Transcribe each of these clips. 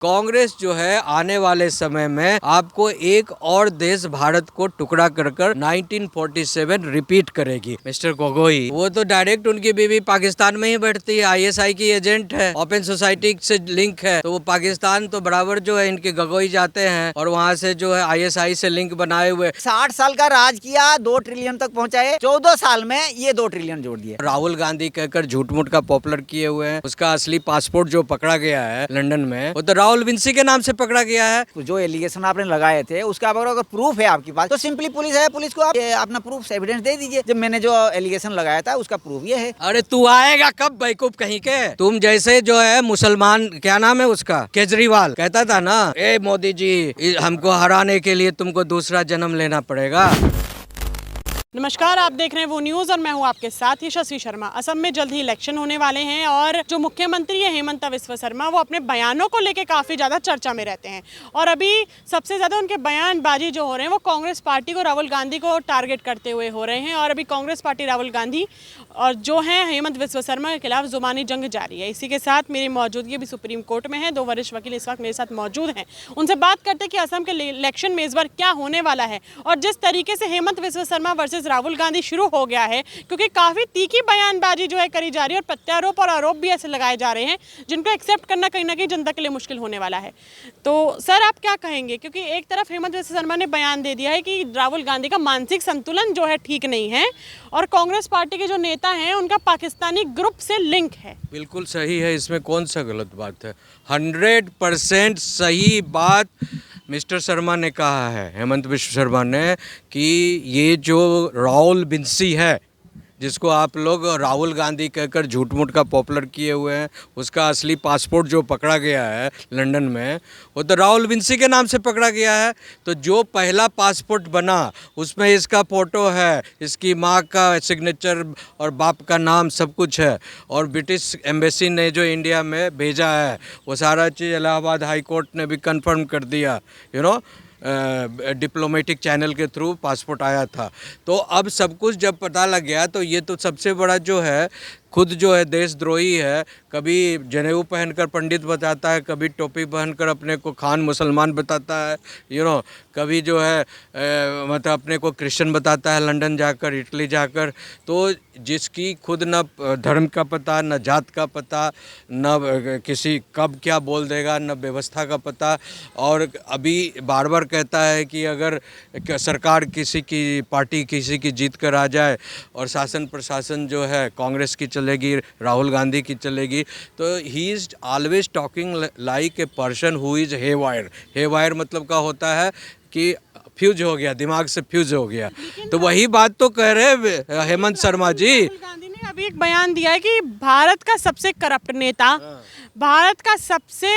कांग्रेस जो है आने वाले समय में आपको एक और देश भारत को टुकड़ा कर 1947 रिपीट करेगी। मिस्टर गोगोई वो तो डायरेक्ट उनकी बीवी पाकिस्तान में ही बैठती है, आईएसआई की एजेंट है, ओपन सोसाइटी से लिंक है, तो वो पाकिस्तान तो बराबर जो है इनके गोगोई जाते हैं और वहाँ से जो है आईएसआई से लिंक बनाए हुए 60 साल का राज किया, 2 ट्रिलियन तक पहुँचाए, 14 साल में ये 2 ट्रिलियन जोड़ दिए। राहुल गांधी कहकर झूठ मूठ का पॉपुलर किए हुए हैं। उसका असली पासपोर्ट जो पकड़ा गया है लंदन में वो तो राहुल विंसी के नाम से पकड़ा गया है। जो एलिगेशन आपने लगाए थे उसका अगर प्रूफ है आपके पास तो सिंपली पुलिस है, पुलिस को आप अपना प्रूफ एविडेंस दे दीजिए। जब मैंने जो एलिगेशन लगाया था उसका प्रूफ ये है। अरे तू आएगा कब बेवकूफ कहीं के? तुम जैसे जो है मुसलमान, क्या नाम है उसका, केजरीवाल कहता था ना, ए मोदी जी हमको हराने के लिए तुमको दूसरा जन्म लेना पड़ेगा। नमस्कार, आप देख रहे हैं वो न्यूज़ और मैं हूं आपके साथ यशस्वी शर्मा। असम में जल्द ही इलेक्शन होने वाले हैं और जो मुख्यमंत्री है हेमंत बिस्वा शर्मा वो अपने बयानों को लेकर काफ़ी ज़्यादा चर्चा में रहते हैं और अभी सबसे ज़्यादा उनके बयानबाजी जो हो रहे हैं वो कांग्रेस पार्टी को, राहुल गांधी को टारगेट करते हुए हो रहे हैं। और अभी कांग्रेस पार्टी, राहुल गांधी और जो हैं हेमंत बिस्वा शर्मा के खिलाफ जुबानी जंग जारी है। इसी के साथ मेरी मौजूदगी भी सुप्रीम कोर्ट में है। 2 वरिष्ठ वकील इस वक्त मेरे साथ मौजूद हैं। उनसे बात करते हैं कि असम के इलेक्शन में इस बार क्या होने वाला है और जिस तरीके से हेमंत बिस्वा शर्मा वर्सेस राहुल गांधी शुरू हो गया है, क्योंकि काफी तीखी बयानबाजी जो है करी जा रही है और प्रत्यारोप और आरोप भी ऐसे लगाए जा रहे हैं जिनको एक्सेप्ट करना कहीं ना कहीं जनता के लिए मुश्किल होने वाला है। तो सर आप क्या कहेंगे, क्योंकि एक तरफ हेमंत बिस्वा शर्मा ने बयान दे दिया है कि राहुल गांधी का मानसिक संतुलन जो है ठीक नहीं है और कांग्रेस पार्टी के जो नेता हैं उनका पाकिस्तानी ग्रुप से लिंक है। बिल्कुल सही है, इसमें कौन सा गलत बात है? 100% सही बात मिस्टर शर्मा ने कहा है, हेमंत बिस्वा शर्मा ने, कि ये जो राहुल विंसी है जिसको आप लोग राहुल गांधी कहकर झूठ मूठ का पॉपुलर किए हुए हैं, उसका असली पासपोर्ट जो पकड़ा गया है लंदन में वो तो राहुल विंसी के नाम से पकड़ा गया है। तो जो पहला पासपोर्ट बना उसमें इसका फ़ोटो है, इसकी माँ का सिग्नेचर और बाप का नाम सब कुछ है और ब्रिटिश एम्बेसी ने जो इंडिया में भेजा है वो सारा चीज़ इलाहाबाद हाई कोर्ट ने भी कंफर्म कर दिया, डिप्लोमेटिक चैनल के थ्रू पासपोर्ट आया था। तो अब सब कुछ जब पता लग गया तो ये तो सबसे बड़ा जो है खुद जो है देशद्रोही है। कभी जनेऊ पहनकर पंडित बताता है, कभी टोपी पहनकर अपने को खान मुसलमान बताता है, कभी जो है मतलब अपने को क्रिश्चियन बताता है लंदन जाकर, इटली जाकर। तो जिसकी खुद न धर्म का पता, न जात का पता, न किसी कब क्या बोल देगा, न व्यवस्था का पता, और अभी बार बार कहता है कि अगर सरकार किसी की पार्टी किसी की जीत कर आ जाए और शासन प्रशासन जो है कांग्रेस की चलेगी, राहुल गांधी की चलेगी, तो he is always talking like a person who is haywire. Haywire मतलब क्या होता है कि फ्यूज हो गया, दिमाग से फ्यूज हो गया। तो वही बात तो कह रहे हेमंत शर्मा जी। राहुल गांधी ने अभी एक बयान दिया है कि भारत का सबसे करप्ट नेता, भारत का सबसे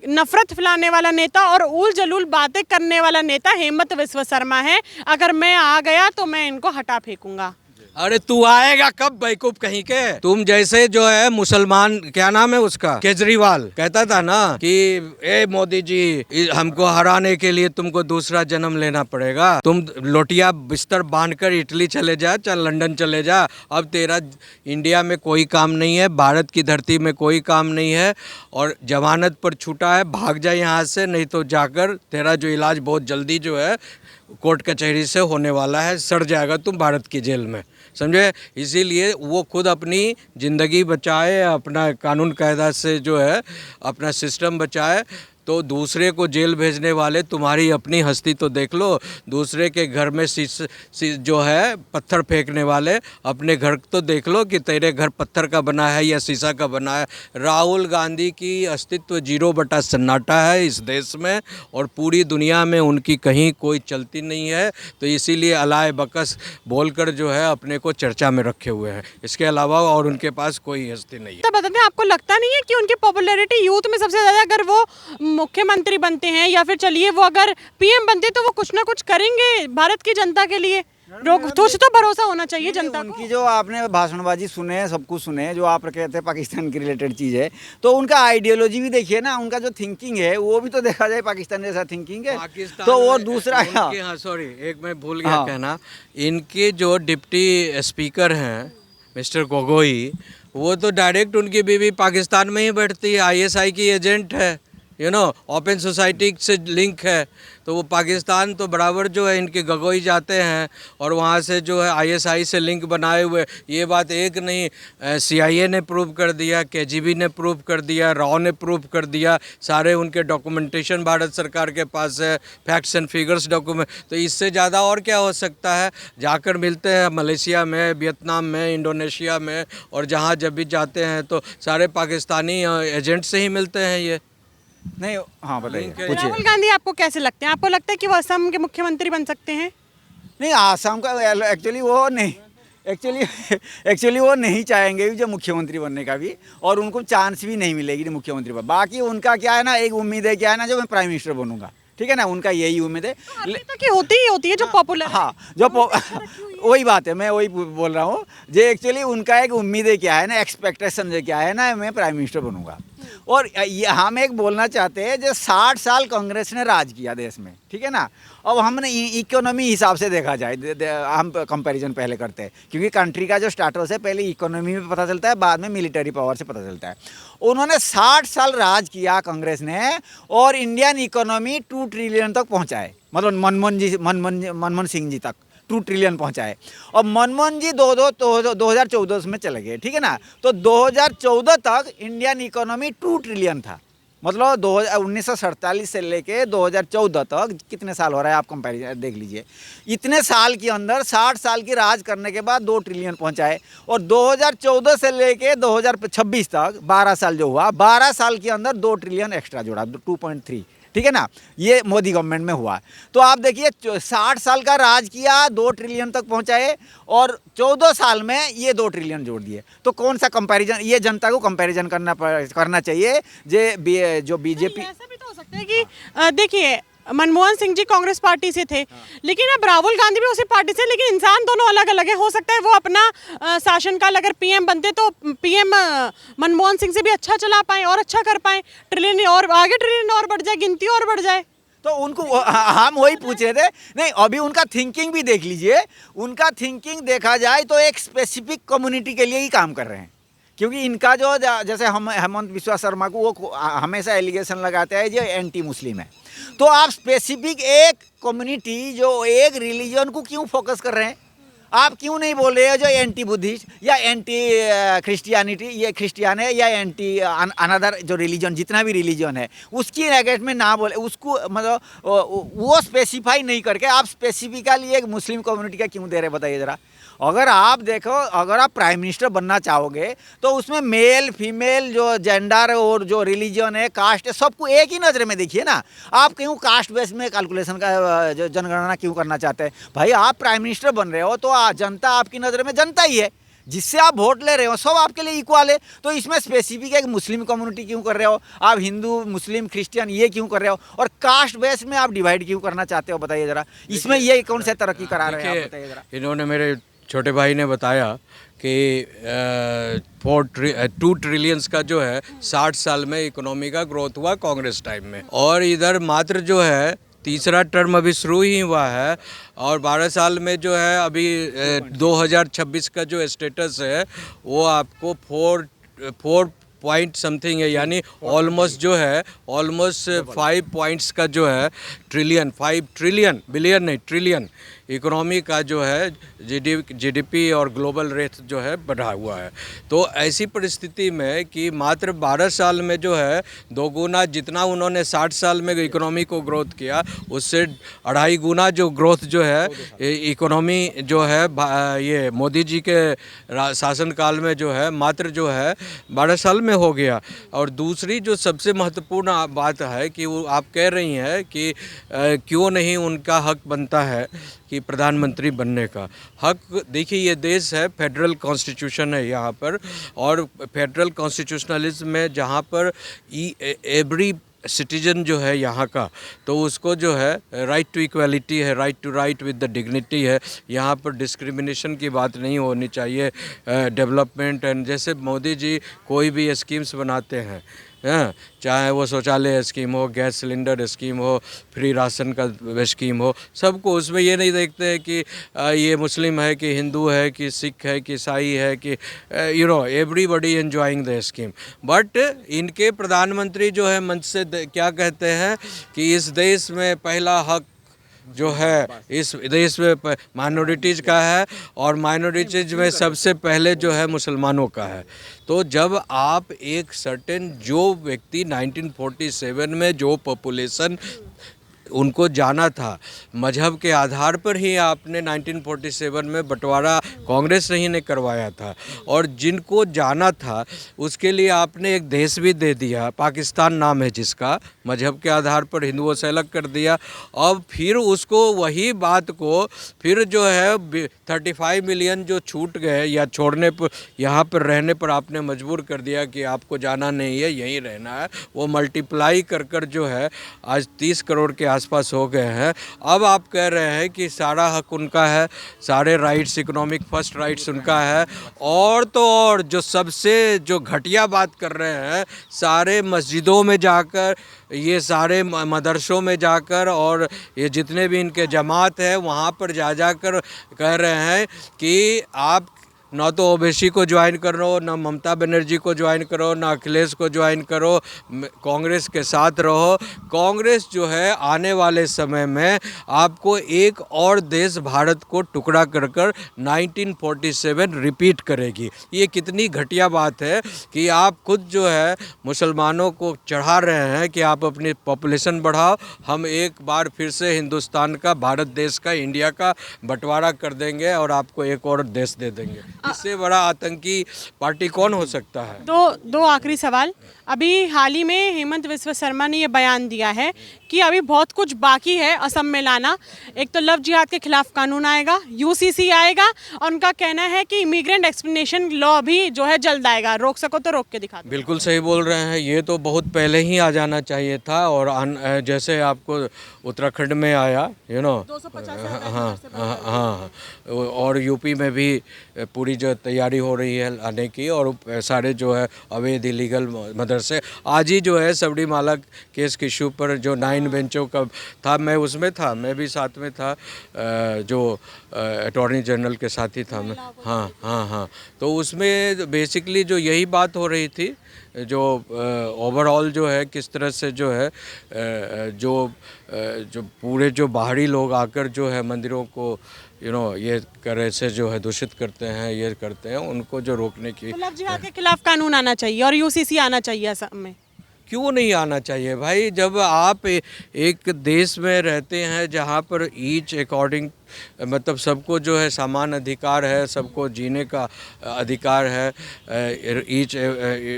नफरत फैलाने वाला नेता और उल जलूल बातें करने वाला नेता हेमंत बिस्वा शर्मा है। अगर मैं आ गया तो मैं इनको हटा फेंकूंगा। अरे तू आएगा कब बेवकूफ कहीं के? तुम जैसे जो है मुसलमान, क्या नाम है उसका, केजरीवाल कहता था ना कि ए मोदी जी हमको हराने के लिए तुमको दूसरा जन्म लेना पड़ेगा। तुम लोटिया बिस्तर बांधकर इटली चले जा, चल लंदन चले जा। अब तेरा इंडिया में कोई काम नहीं है, भारत की धरती में कोई काम नहीं है और जमानत पर छूटा है, भाग जा यहाँ से, नहीं तो जाकर तेरा जो इलाज बहुत जल्दी जो है कोर्ट कचहरी से होने वाला है, सड़ जाएगा तुम भारत की जेल में, समझे? इसीलिए वो खुद अपनी ज़िंदगी बचाए, अपना कानून कायदा से जो है अपना सिस्टम बचाए। तो दूसरे को जेल भेजने वाले तुम्हारी अपनी हस्ती तो देख लो। दूसरे के घर में जो है पत्थर फेंकने वाले अपने घर तो देख लो कि तेरे घर पत्थर का बना है या शीशा का बना है। राहुल गांधी की अस्तित्व 0 सन्नाटा है इस देश में और पूरी दुनिया में उनकी कहीं कोई चलती नहीं है। तो इसीलिए अलाए बकस बोलकर जो है अपने को चर्चा में रखे हुए हैं, इसके अलावा और उनके पास कोई हस्ती नहीं है। तो बताते हैं, आपको लगता नहीं है कि उनकी पॉपुलैरिटी यूथ में सबसे ज़्यादा, अगर वो मुख्यमंत्री बनते हैं या फिर चलिए वो अगर पीएम बनते तो वो कुछ ना कुछ करेंगे भारत की जनता के लिए? कुछ तो भरोसा होना चाहिए जनता को। उनकी जो आपने भाषणबाजी सुने, सब कुछ सुने, जो आप कहते हैं पाकिस्तान की रिलेटेड चीज़ है, तो उनका आइडियोलॉजी भी देखिए ना, उनका जो थिंकिंग है वो भी तो देखा जाए पाकिस्तान जैसा थिंकिंग है। तो वो दूसरा, हाँ सॉरी, एक मैं भूल गया कहना, इनके जो डिप्टी स्पीकर हैं मिस्टर गोगोई, वो तो डायरेक्ट उनकी बीवी पाकिस्तान में ही बैठती है, आईएसआई की एजेंट है। ओपन सोसाइटी से लिंक है, तो वो पाकिस्तान तो बराबर जो है इनके गगोई जाते हैं और वहाँ से जो है आईएसआई से लिंक बनाए हुए। ये बात एक नहीं, CIA ने प्रूव कर दिया, KGB ने प्रूव कर दिया, रॉ ने प्रूव कर दिया, सारे उनके डॉक्यूमेंटेशन भारत सरकार के पास है, फैक्ट्स एंड फिगर्स डॉक्यूमेंट। तो इससे ज़्यादा और क्या हो सकता है। जाकर मिलते हैं मलेशिया में, वियतनाम में, इंडोनेशिया में, और जहाँ जब भी जाते हैं तो सारे पाकिस्तानी एजेंट से ही मिलते हैं ये। नहीं, हाँ बताइए, पूछिए। राहुल गांधी आपको कैसे लगते हैं? आपको लगता है कि वो असम के मुख्यमंत्री बन सकते हैं? नहीं, आसाम का एक्चुअली वो नहीं, एक्चुअली वो नहीं चाहेंगे भी जो मुख्यमंत्री बनने का भी, और उनको चांस भी नहीं मिलेगी मुख्यमंत्री पर। बाकी उनका क्या है ना, एक उम्मीद है क्या है ना, जो मैं प्राइम मिनिस्टर बनूंगा, ठीक है ना, उनका यही उम्मीद है। अभी तक ये होती है जो पॉपुलर। हाँ, वही बात है, मैं वही बोल रहा हूँ। जो एक्चुअली उनका एक उम्मीद है क्या है ना, एक्सपेक्टेशन जो क्या है ना, मैं प्राइम मिनिस्टर बनूंगा। और हम एक बोलना चाहते हैं, जो 60 साल कांग्रेस ने राज किया देश में, ठीक है ना। अब हमने इकोनॉमी हिसाब से देखा जाए, हम कंपैरिजन पहले करते हैं, क्योंकि कंट्री का जो स्टेटस है पहले इकोनॉमी में पता चलता है, बाद में मिलिट्री पावर से पता चलता है। उन्होंने 60 साल राज किया कांग्रेस ने, और इंडियन इकोनॉमी 2 ट्रिलियन तक पहुँचाए, मतलब मनमोहन सिंह जी तक 2 ट्रिलियन पहुंचाए। और मनमोहन जी 2014 में चले गए, ठीक है ना। तो 2014 तक इंडियन इकोनॉमी 2 ट्रिलियन था, मतलब 1947 से लेके 2014 तक कितने साल हो रहा है, आप कंपैरिजन देख लीजिए। इतने साल के अंदर 60 साल की राज करने के बाद 2 ट्रिलियन पहुंचाए, और 2014 से लेके 2026 तक 12 साल जो हुआ, 12 साल के अंदर 2 ट्रिलियन एक्स्ट्रा जोड़ा, 2.3, ठीक है ना। ये मोदी गवर्नमेंट में हुआ। तो आप देखिए, 60 साल का राज किया, 2 ट्रिलियन तक पहुंचाए, और 14 साल में ये 2 ट्रिलियन जोड़ दिए। तो कौन सा कंपैरिजन, ये जनता को कंपैरिजन करना चाहिए। जो बीजेपी, ऐसा भी तो हो सकता है कि देखिए, मनमोहन सिंह जी कांग्रेस पार्टी से थे, लेकिन अब राहुल गांधी भी उसी पार्टी से, लेकिन इंसान दोनों अलग अलग है। हो सकता है वो अपना शासनकाल अगर पीएम बनते तो पीएम मनमोहन सिंह से भी अच्छा चला पाए और अच्छा कर पाए, ट्रिलियन और आगे, ट्रिलियन और बढ़ जाए, गिनती और बढ़ जाए। तो उनको हम वही पूछ रहे थे। नहीं, अभी उनका थिंकिंग भी देख लीजिए। उनका थिंकिंग देखा जाए तो एक स्पेसिफिक कम्युनिटी के लिए ही काम कर रहे हैं, क्योंकि इनका जो, जैसे हम हेमंत बिस्वा शर्मा को वो हमेशा एलिगेशन लगाते हैं जो एंटी मुस्लिम है। तो आप स्पेसिफिक एक कम्युनिटी, जो एक रिलीजन को क्यों फोकस कर रहे हैं? आप क्यों नहीं बोल रहे हो जो एंटी बुद्धिस्ट या एंटी क्रिश्चियनिटी, ये क्रिश्चियन है, या एंटी अनदर जो रिलीजन, जितना भी रिलीजन है उसकी नेगेट में ना बोले, उसको मतलब वो स्पेसिफाई नहीं करके आप स्पेसिफिकली एक मुस्लिम कम्युनिटी का क्यों दे रहे, बताइए ज़रा। अगर आप देखो, अगर आप प्राइम मिनिस्टर बनना चाहोगे तो उसमें मेल फीमेल, जो जेंडर और जो रिलीजन है, कास्ट है, सबको एक ही नज़र में देखिए ना। आप क्यों कास्ट बेस में कैलकुलेशन का जो जनगणना क्यों करना चाहते हैं? भाई, आप प्राइम मिनिस्टर बन रहे हो तो जनता आपकी नज़र में जनता ही है, जिससे आप वोट ले रहे हो, सब आपके लिए इक्वल है। तो इसमें स्पेसिफिक एक मुस्लिम कम्युनिटी क्यों कर रहे हो? आप हिंदू, मुस्लिम, क्रिश्चियन ये क्यों कर रहे हो? और कास्ट बेस में आप डिवाइड क्यों करना चाहते हो, बताइए ज़रा। इसमें ये कौन सा तरक्की करा रहे हैं, आप बताइए ज़रा। इन्होंने, मेरे छोटे भाई ने बताया कि 2 ट्रिलियंस का जो है 60 साल में इकोनॉमी का ग्रोथ हुआ कांग्रेस टाइम में, और इधर मात्र जो है तीसरा टर्म अभी शुरू ही हुआ है, और 12 साल में जो है अभी 2026 का जो स्टेटस है वो आपको 4 पॉइंट समथिंग है, यानी ऑलमोस्ट जो है, ऑलमोस्ट 5 पॉइंट्स का जो है ट्रिलियन, 5 ट्रिलियन, बिलियन नहीं, ट्रिलियन इकोनॉमी का जो है जीडीपी और ग्लोबल रेट जो है बढ़ा हुआ है। तो ऐसी परिस्थिति में कि मात्र 12 साल में जो है 2 गुना जितना उन्होंने 60 साल में इकोनॉमी को ग्रोथ किया, उससे 2.5 गुना जो ग्रोथ जो है इकोनॉमी जो है ये मोदी जी के शासनकाल में जो है मात्र जो है 12 साल में हो गया। और दूसरी जो सबसे महत्वपूर्ण बात है कि वो आप कह रही हैं कि क्यों नहीं उनका हक बनता है कि प्रधानमंत्री बनने का हक। देखिए, ये देश है, फेडरल कॉन्स्टिट्यूशन है यहाँ पर, और फेडरल कॉन्स्टिट्यूशनलिज्म में जहाँ पर एवरी सिटीजन जो है यहाँ का, तो उसको जो है राइट टू इक्वालिटी है, right to right with the dignity है। यहाँ पर डिस्क्रिमिनेशन की बात नहीं होनी चाहिए। डेवलपमेंट एंड जैसे मोदी जी कोई भी स्कीम्स बनाते हैं, हैं, चाहे वो शौचालय स्कीम हो, गैस सिलेंडर स्कीम हो, फ्री राशन का स्कीम हो, सबको उसमें ये नहीं देखते हैं कि ये मुस्लिम है कि हिंदू है कि सिख है कि ईसाई है कि everybody enjoying the scheme. But इनके प्रधानमंत्री जो है मंच से क्या कहते हैं कि इस देश में पहला हक जो है इस देश में माइनॉरिटीज़ का है और माइनॉरिटीज़ में सबसे पहले जो है मुसलमानों का है। तो जब आप एक सर्टेन जो व्यक्ति 1947 में जो पॉपुलेशन उनको जाना था, मजहब के आधार पर ही आपने 1947 में बंटवारा कांग्रेस ही ने करवाया था, और जिनको जाना था उसके लिए आपने एक देश भी दे दिया, पाकिस्तान नाम है जिसका, मजहब के आधार पर हिंदुओं से अलग कर दिया। अब फिर उसको वही बात को फिर जो है 35 मिलियन जो छूट गए या छोड़ने पर, यहाँ पर रहने पर आपने मजबूर कर दिया कि आपको जाना नहीं है, यहीं रहना है, वो मल्टीप्लाई कर जो है आज 30 करोड़ के आसपास हो गए हैं। अब आप कह रहे हैं कि सारा हक उनका है, सारे राइट्स, इकोनॉमिक फर्स्ट राइट्स उनका है, और तो और जो सबसे जो घटिया बात कर रहे हैं, सारे मस्जिदों में जाकर, ये सारे मदरसों में जाकर, और ये जितने भी इनके जमात है वहाँ पर जाकर कह रहे हैं कि आप ना तो ओबीसी को ज्वाइन करो, ना ममता बनर्जी को ज्वाइन करो, ना अखिलेश को ज्वाइन करो, कांग्रेस के साथ रहो। कांग्रेस जो है आने वाले समय में आपको एक और देश भारत को टुकड़ा कर 1947 रिपीट करेगी। ये कितनी घटिया बात है कि आप खुद जो है मुसलमानों को चढ़ा रहे हैं कि आप अपनी पॉपुलेशन बढ़ाओ, हम एक बार फिर से हिंदुस्तान का, भारत देश का, इंडिया का बंटवारा कर देंगे और आपको एक और देश दे देंगे। इससे बड़ा आतंकी पार्टी कौन हो सकता है? दो आखिरी सवाल। अभी हाल ही में हेमंत विश्व शर्मा ने ये बयान दिया है कि अभी बहुत कुछ बाकी है असम में लाना। एक तो लव जिहाद के खिलाफ कानून आएगा, यूसीसी आएगा, और उनका कहना है कि इमिग्रेंट एक्सप्लेनेशन लॉ भी जो है जल्द आएगा, रोक सको तो रोक के दिखा दो। बिल्कुल सही बोल रहे हैं, ये तो बहुत पहले ही आ जाना चाहिए था, और जैसे आपको उत्तराखंड में आया, 250 हाँ, और यूपी में भी पूरी जो तैयारी हो रही है आने की, और सारे जो है अवैध इलीगल मदरसे, आज ही जो है सबरीमाला केस के इशू पर जो 9 बेंचों का था, मैं उसमें था, मैं भी साथ में था, जो अटॉर्नी जनरल के साथ ही था मैं। हाँ, तो उसमें बेसिकली जो यही बात हो रही थी, जो ओवरऑल जो है किस तरह से जो है जो पूरे जो बाहरी लोग आकर जो है मंदिरों को ये करे से जो है दूषित करते हैं, ये करते हैं, उनको जो रोकने की। तो लव जिहाद के खिलाफ कानून आना चाहिए और यूसीसी आना चाहिए असम में। क्यों नहीं आना चाहिए भाई? जब आप एक देश में रहते हैं जहाँ पर ईच अकॉर्डिंग, मतलब सबको जो है समान अधिकार है, सबको जीने का अधिकार है, ईच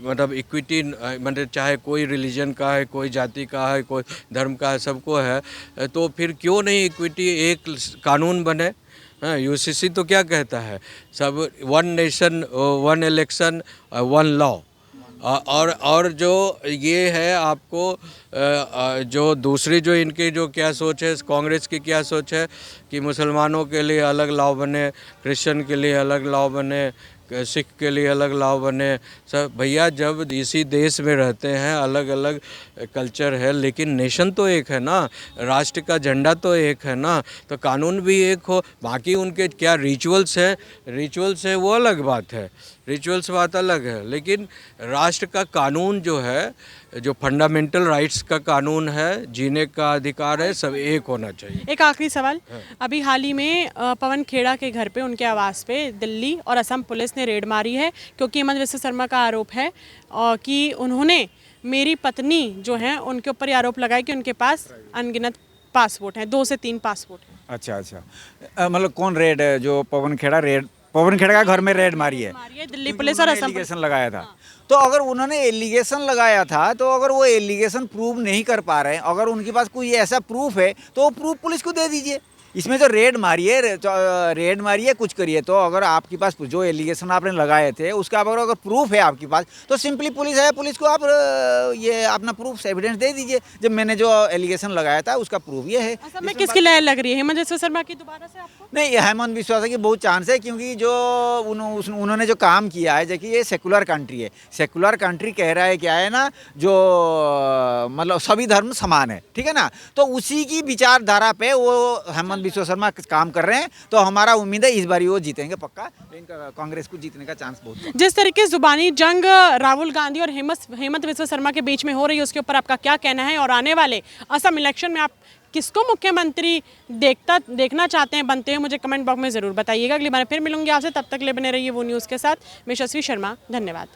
मतलब इक्विटी, मतलब चाहे कोई रिलीजन का है, कोई जाति का है, कोई धर्म का है, सबको है, तो फिर क्यों नहीं इक्विटी, एक कानून बने। हाँ, यूसीसी तो क्या कहता है, सब 1 नेशन 1 इलेक्शन 1 लॉ, और जो ये है आपको जो दूसरी जो इनकी जो क्या सोच है, कांग्रेस की क्या सोच है कि मुसलमानों के लिए अलग लॉ बने, क्रिश्चियन के लिए अलग लॉ बने, सिख के लिए अलग लॉ बने। सब भैया, जब इसी देश में रहते हैं, अलग अलग कल्चर है, लेकिन नेशन तो एक है ना, राष्ट्र का झंडा तो एक है ना, तो कानून भी एक हो। बाकी उनके क्या रिचुअल्स है वो अलग बात है, रिचुअल्स बात अलग है, लेकिन राष्ट्र का कानून जो है, जो फंडामेंटल राइट्स का कानून है, जीने का अधिकार है, सब एक होना चाहिए। एक आखिरी सवाल। अभी हाल ही में पवन खेड़ा के घर पे, उनके आवास पे दिल्ली और असम पुलिस ने रेड मारी है, क्योंकि हेमंत विश्व शर्मा का आरोप है कि उन्होंने मेरी पत्नी जो है उनके ऊपर ये आरोप लगाया कि उनके पास अनगिनत पासपोर्ट हैं, 2 से 3 पासपोर्ट हैं। अच्छा, मतलब कौन रेड है? जो पवन खेड़ा का घर में रेड मारी है दिल्ली पुलिस और असम एलिगेशन लगाया था। तो अगर उन्होंने एलिगेशन लगाया था, तो अगर वो एलिगेशन प्रूव नहीं कर पा रहे हैं, अगर उनके पास कोई ऐसा प्रूफ है, तो वो प्रूफ पुलिस को दे दीजिए। इसमें जो रेड मारिए कुछ करिए, तो अगर आपके पास जो एलिगेशन आपने लगाए थे उसका अगर प्रूफ है आपके पास, तो सिंपली पुलिस है, पुलिस को आप ये अपना प्रूफ एविडेंस दे दीजिए। जब मैंने जो एलिगेशन लगाया था उसका प्रूफ ये है। असम में किसकी लहर लग रही है, हेमंत बिस्वा शर्मा की दोबारा से आपको? नहीं, हेमंत बिस्वा की बहुत चांस है, क्योंकि जो उन्होंने जो काम किया है, देखिए ये सेकुलर कंट्री है, सेकुलर कंट्री कह रहा है क्या है ना, जो मतलब सभी धर्म समान है, ठीक है ना, तो उसी की विचारधारा पे वो हेमंत बिस्वा शर्मा काम कर रहे हैं। तो हमारा उम्मीद है इस बार वो जीतेंगे पक्का, लेकिन कांग्रेस को जीतने का चांस बहुत है। जिस तरीके से जुबानी जंग राहुल गांधी और हेमंत बिस्वा शर्मा के बीच में हो रही है, उसके ऊपर आपका क्या कहना है? और आने वाले असम इलेक्शन में आप किसको मुख्यमंत्री देखना चाहते हैं बनते हुए, मुझे कमेंट बॉक्स में ज़रूर बताइएगा। अगली बार फिर मिलूंगी आपसे, तब तक ले बने रहिए वो न्यूज़ के साथ। मैं यशस्वी शर्मा, धन्यवाद।